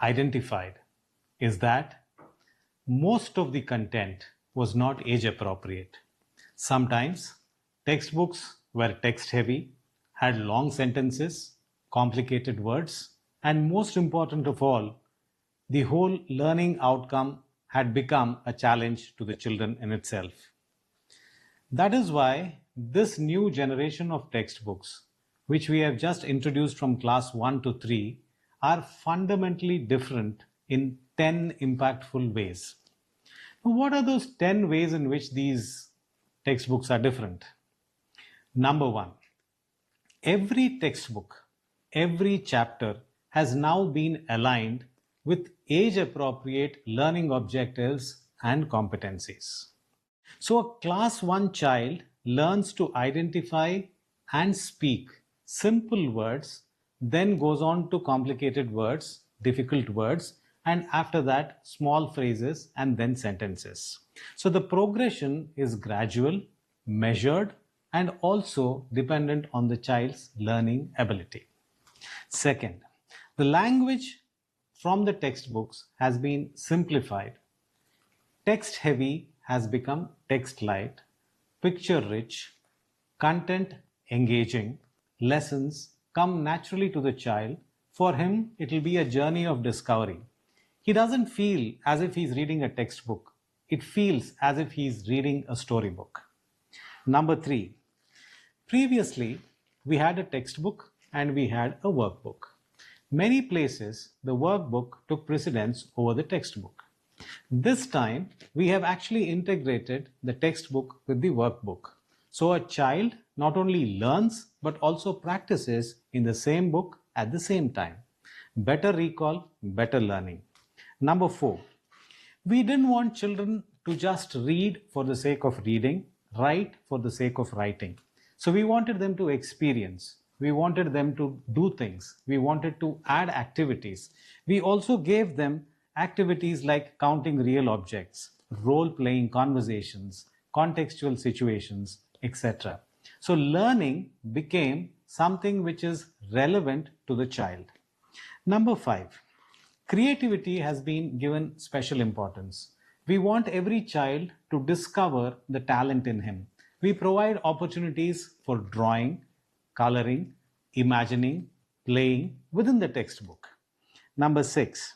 identified is that most of the content was not age appropriate. Sometimes textbooks were text heavy, had long sentences, complicated words, and most important of all, the whole learning outcome had become a challenge to the children in itself. That is why this new generation of textbooks, which we have just introduced from class 1 to 3, are fundamentally different in 10 impactful ways. Now, what are those 10 ways in which these textbooks are different? Number one, every textbook, every chapter has now been aligned with age-appropriate learning objectives and competencies. So a class 1 child learns to identify and speak simple words, then goes on to complicated words, difficult words, and after that small phrases and then sentences. So the progression is gradual, measured, and also dependent on the child's learning ability. Second, the language from the textbooks has been simplified. Text heavy has become text light, picture rich, content engaging, lessons come naturally to the child. For him, it will be a journey of discovery. He doesn't feel as if he's reading a textbook. It feels as if he's reading a storybook. Number three, previously we had a textbook and we had a workbook. Many places, the workbook took precedence over the textbook. This time, we have actually integrated the textbook with the workbook. So a child not only learns, but also practices in the same book at the same time. Better recall, better learning. Number four, we didn't want children to just read for the sake of reading, write for the sake of writing. So we wanted them to experience. We wanted them to do things. We wanted to add activities. We also gave them activities like counting real objects, role-playing conversations, contextual situations, etc. So learning became something which is relevant to the child. Number five, creativity has been given special importance. We want every child to discover the talent in him. We provide opportunities for drawing, coloring, imagining, playing within the textbook. Number six,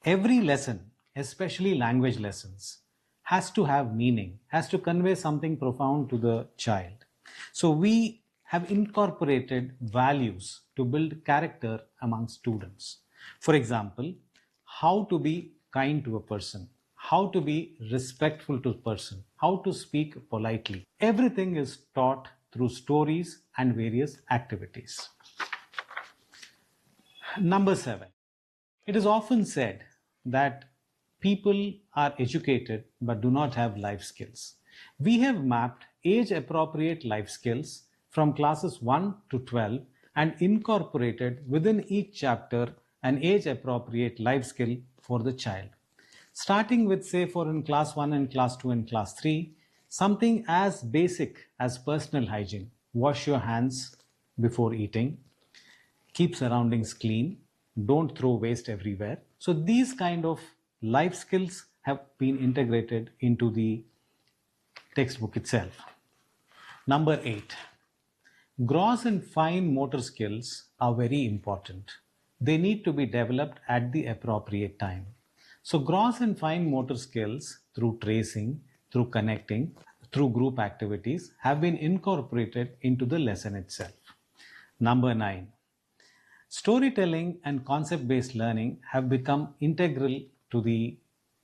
every lesson, especially language lessons, has to have meaning, has to convey something profound to the child. So we have incorporated values to build character among students. For example, how to be kind to a person, how to be respectful to a person, how to speak politely. Everything is taught through stories and various activities. Number seven, it is often said that people are educated but do not have life skills. We have mapped age-appropriate life skills from classes 1 to 12 and incorporated within each chapter an age-appropriate life skill for the child. Starting with, say, for in class 1 and class 2 and class 3, something as basic as personal hygiene. Wash your hands before eating, keep surroundings clean, don't throw waste everywhere. So these kind of life skills have been integrated into the textbook itself. Number 8, gross and fine motor skills are very important. They need to be developed at the appropriate time. So gross and fine motor skills through tracing, through connecting, through group activities have been incorporated into the lesson itself. Number 9, storytelling and concept-based learning have become integral to the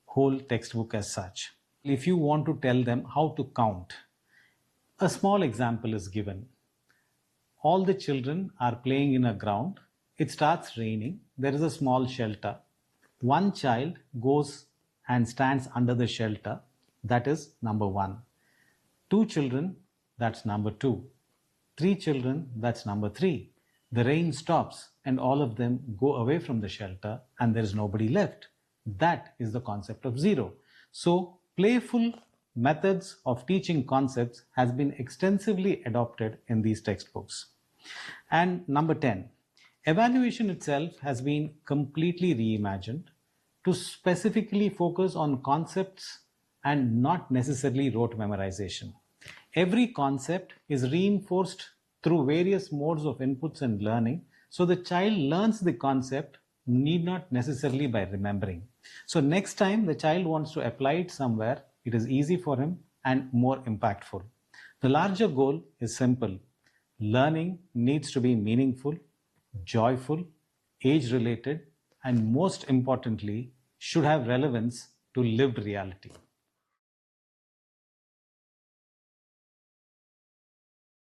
whole textbook as such. If you want to tell them how to count, a small example is given. All the children are playing in a ground. It starts raining. There is a small shelter. One child goes and stands under the shelter. That is number 1. 2 children, that's number 2. 3 children, that's number 3. The rain stops and all of them go away from the shelter and there is nobody left. That is the concept of 0. So playful methods of teaching concepts has been extensively adopted in these textbooks. And number 10, Evaluation itself has been completely reimagined to specifically focus on concepts and not necessarily rote memorization. Every concept is reinforced through various modes of inputs and learning, so the child learns the concept need not necessarily by remembering. So next time the child wants to apply it somewhere, it is easy for him and more impactful. The larger goal is simple. Learning needs to be meaningful, joyful, age-related, and most importantly, should have relevance to lived reality.